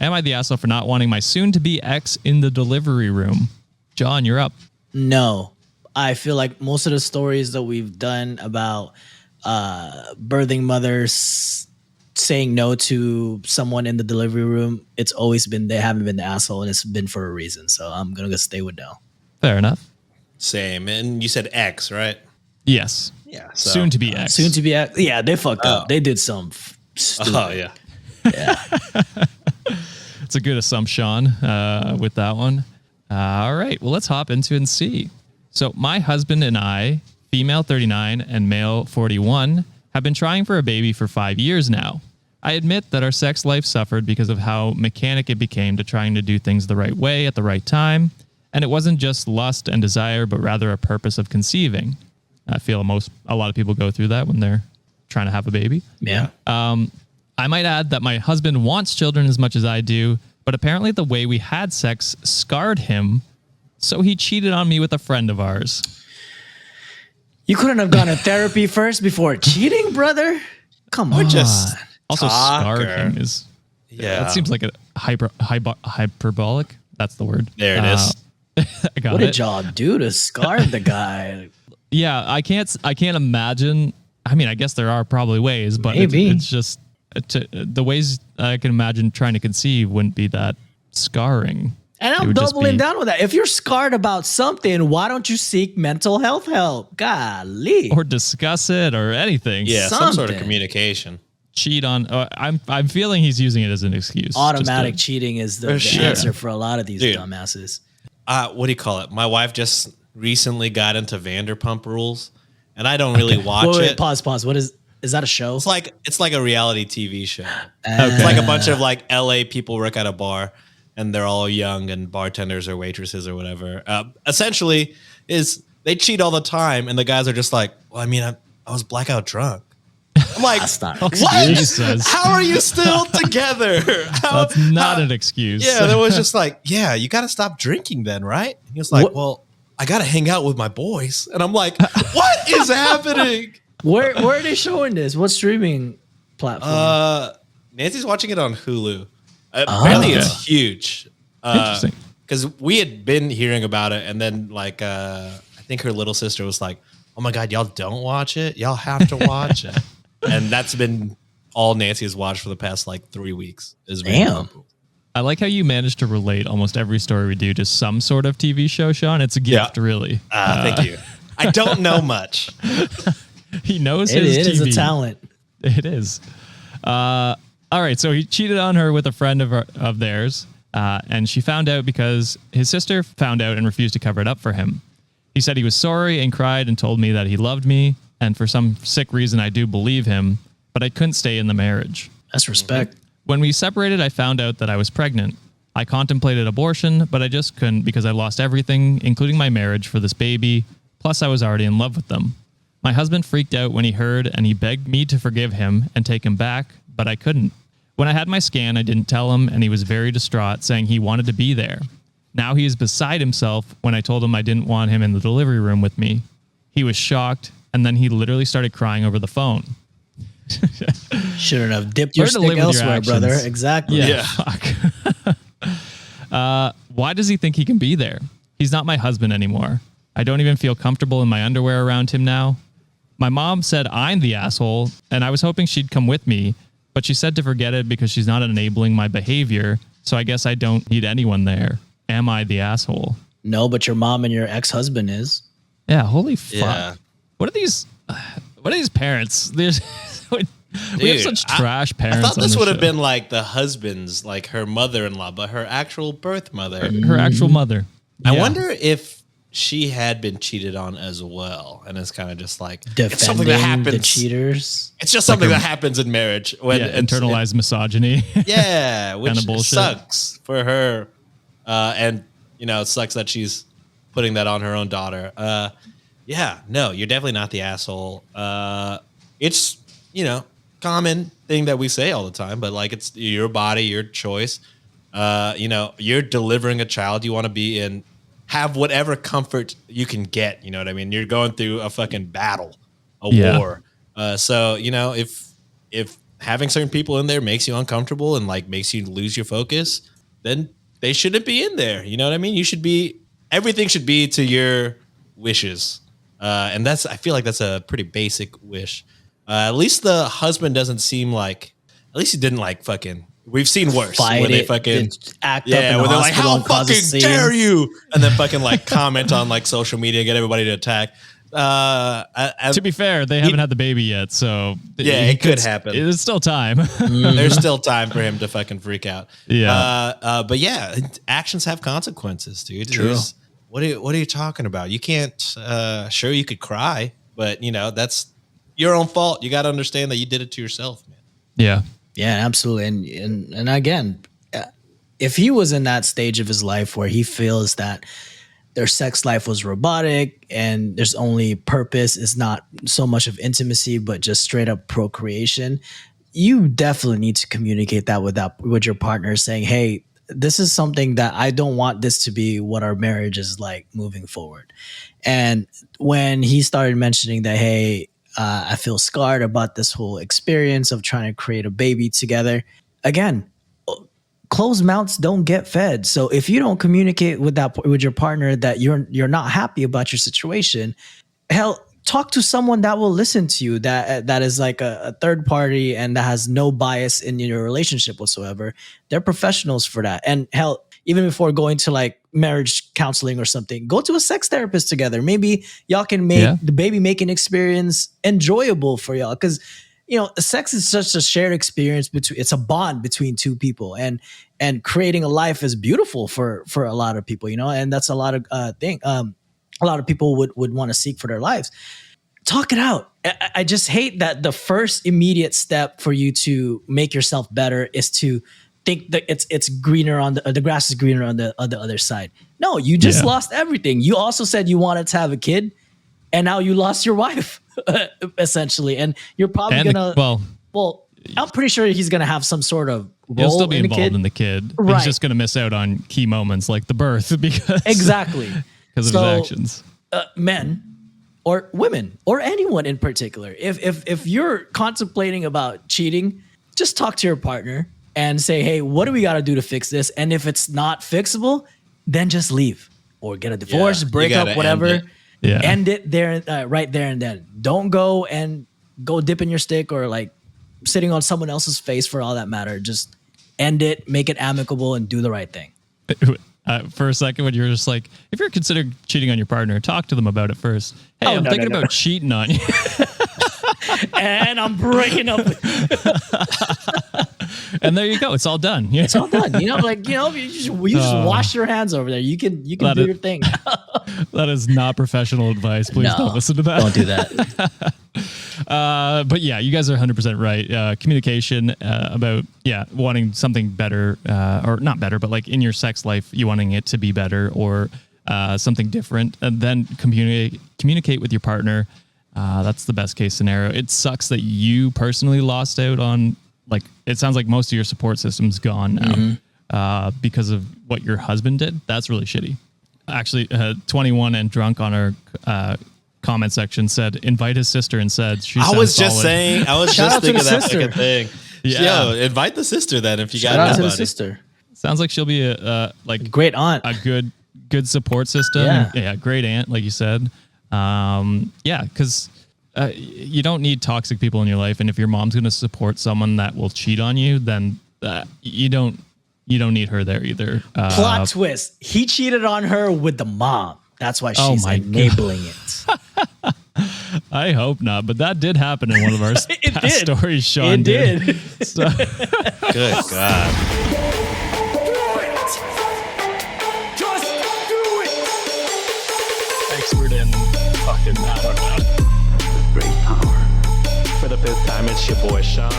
Am I the asshole for not wanting my soon-to-be ex in the delivery room? John, you're up. No. I feel like most of the stories that we've done about birthing mothers saying no to someone in the delivery room, it's always been they haven't been the asshole, and it's been for a reason. So I'm going to stay with no. Fair enough. Same. And you said ex, right? Yes. Yeah. Soon-to-be ex. Soon to be ex. Yeah, they fucked up. They did some stupid. Oh, yeah. Yeah. It's a good assumption with that one. All right. Well, let's hop into it and see. So my husband and I, female 39 and male 41, have been trying for a baby for 5 years now. I admit that our sex life suffered because of how mechanic it became to trying to do things the right way at the right time. And it wasn't just lust and desire, but rather a purpose of conceiving. I feel a lot of people go through that when they're trying to have a baby. Yeah. I might add that my husband wants children as much as I do, but apparently the way we had sex scarred him, so he cheated on me with a friend of ours. You couldn't have gone to therapy first before cheating, brother? Come on. Just Also, scarred talker. him is... Yeah. That seems like a hyperbolic. That's the word. There it is. I got What it. did y'all do to scar the guy? Yeah, I can't imagine. I mean, I guess there are probably ways, but Maybe. it's just the ways I can imagine trying to conceive wouldn't be that scarring. And It I'm would just doubling be- down with that. If you're scarred about something, why don't you seek mental health help? Golly. Or discuss it or anything. Yeah, some sort of something. communication. Cheat on. I'm feeling he's using it as an excuse. Automatic Just cheating is the sure. answer for a lot of these Dude. dumbasses. What do you call it? My wife just recently got into Vanderpump Rules, and I don't really watch Wait, it. pause. What is that a show? It's like a reality TV show. It's like a bunch of like LA people work at a bar, and they're all young and bartenders or waitresses or whatever. Essentially, is they cheat all the time, and the guys are just like, well, I mean, I was blackout drunk. I'm like, That's not what? Jesus. How are you still together? That's not an excuse. Yeah, there was just like, yeah, you got to stop drinking then, right? And he was like, What? well, I got to hang out with my boys. And I'm like, what is happening? Where are they showing this? What streaming platform? Nancy's watching it on Hulu. Apparently it's huge. Interesting. Because we had been hearing about it, and then like I think her little sister was like, oh my God, y'all don't watch it? Y'all have to watch it. And that's been all Nancy has watched for the past like 3 weeks. Damn. I like how you managed to relate almost every story we do to some sort of TV show, Sean. It's a gift, really. Thank you. I don't know much. He knows it his is TV. a talent. It is. All right, so he cheated on her with a friend of theirs, and she found out because his sister found out and refused to cover it up for him. He said he was sorry and cried and told me that he loved me, and for some sick reason, I do believe him, but I couldn't stay in the marriage. That's respect. When we separated, I found out that I was pregnant. I contemplated abortion, but I just couldn't because I lost everything, including my marriage, for this baby. Plus, I was already in love with them. My husband freaked out when he heard, and he begged me to forgive him and take him back, but I couldn't. When I had my scan, I didn't tell him, and he was very distraught, saying he wanted to be there. Now he is beside himself when I told him I didn't want him in the delivery room with me. He was shocked, and then he literally started crying over the phone. Shouldn't have dipped your Learn to stick live with your elsewhere, brother. actions. Exactly. Yeah. Fuck. Why does he think he can be there? He's not my husband anymore. I don't even feel comfortable in my underwear around him now. My mom said I'm the asshole, and I was hoping she'd come with me, but she said to forget it because she's not enabling my behavior, so I guess I don't need anyone there. Am I the asshole? No, but your mom and your ex-husband is. Yeah, holy fuck. Yeah. What are these parents? We have Dude, such trash parents. I thought on this would have show. been like the husband's, like her mother-in-law, but her actual birth mother. Her actual mother. I Yeah. wonder if she had been cheated on as well, and it's kind of just like Defending it's something that happens. the cheaters. It's just something that happens in marriage when Yeah, it's- internalized misogyny. yeah, which Kinda bullshit. sucks for her, and it sucks that she's putting that on her own daughter. Yeah, no, you're definitely not the asshole. It's common thing that we say all the time, but like it's your body, your choice. You're delivering a child. You want to be in, have whatever comfort you can get. You know what I mean? You're going through a fucking battle, a Yeah. war. So if having certain people in there makes you uncomfortable and like makes you lose your focus, then they shouldn't be in there. You know what I mean? Everything should be to your wishes. And I feel like that's a pretty basic wish. At least the husband doesn't seem like, at least he didn't like fucking, we've seen worse. Fight when they it, fucking act up in the when they're like, hospital how and cause a fucking scene. dare you? And then fucking like comment on like social media, get everybody to attack. To be fair, they haven't had the baby yet, so it could happen. There's still time. There's still time for him to fucking freak out. Yeah. But yeah, actions have consequences, dude. True. What are you talking about? You can't. Sure, you could cry, but you know that's your own fault. You got to understand that you did it to yourself, man. Yeah. Yeah, absolutely. And again, if he was in that stage of his life where he feels that their sex life was robotic and there's only purpose is not so much of intimacy, but just straight up procreation, you definitely need to communicate that with your partner, saying, hey, this is something that I don't want this to be what our marriage is like moving forward. And when he started mentioning that, hey, I feel scarred about this whole experience of trying to create a baby together. Again, closed mouths don't get fed. So if you don't communicate with your partner that you're not happy about your situation, hell, talk to someone that will listen to you, that is like a third party and that has no bias in your relationship whatsoever. They're professionals for that. And hell, even before going to like marriage counseling or something, go to a sex therapist together. Maybe y'all can make the baby making experience enjoyable for y'all. Because, you know, sex is such a shared experience it's a bond between two people, and creating a life is beautiful for a lot of people, you know, and that's a lot of a lot of people would want to seek for their lives. Talk it out. I just hate that the first immediate step for you to make yourself better is to think that it's greener on the grass is greener on the other side. No, you just lost everything. You also said you wanted to have a kid, and now you lost your wife, essentially. And you're probably well, I'm pretty sure he's gonna have some sort of role. He'll still be in involved in the kid. Right. He's just gonna miss out on key moments like the birth because of his actions. Men or women or anyone in particular, if you're contemplating about cheating, just talk to your partner and say, hey, what do we got to do to fix this? And if it's not fixable, then just leave or get a divorce, break up, whatever. End it there, right there and then. Don't go dip in your stick or like sitting on someone else's face for all that matter. Just end it, make it amicable, and do the right thing. For a second, when you're just like, if you're considering cheating on your partner, talk to them about it first. Hey, I'm thinking about cheating on you. And I'm breaking up with you. And there you go. It's all done. It's all done. You know, like, you know, you just wash your hands over there. You can do your thing. That is not professional advice. Please don't listen to that. Don't do that. But yeah, you guys are 100% right. Communication about, wanting something better, or not better, but like in your sex life, you wanting it to be better or something different, and then communicate with your partner. That's the best case scenario. It sucks that you personally lost out on, like, it sounds like most of your support system's gone now because of what your husband did. That's really shitty. Actually, 21 and drunk on our comment section said, invite his sister and said, I was just thinking that fucking thing. Yeah. Yo, invite the sister then if you got nobody. Shout out to the anybody. sister. Sounds like she'll be a great aunt, a good support system. Yeah, great aunt, like you said. Because you don't need toxic people in your life, and if your mom's going to support someone that will cheat on you, then you don't need her there either. Plot twist: he cheated on her with the mom. That's why she's enabling it. I hope not, but that did happen in one of our past stories. Sean did. So. Good God. Expert in fucking, I don't know. Great power. For the fifth time, it's your boy Sean.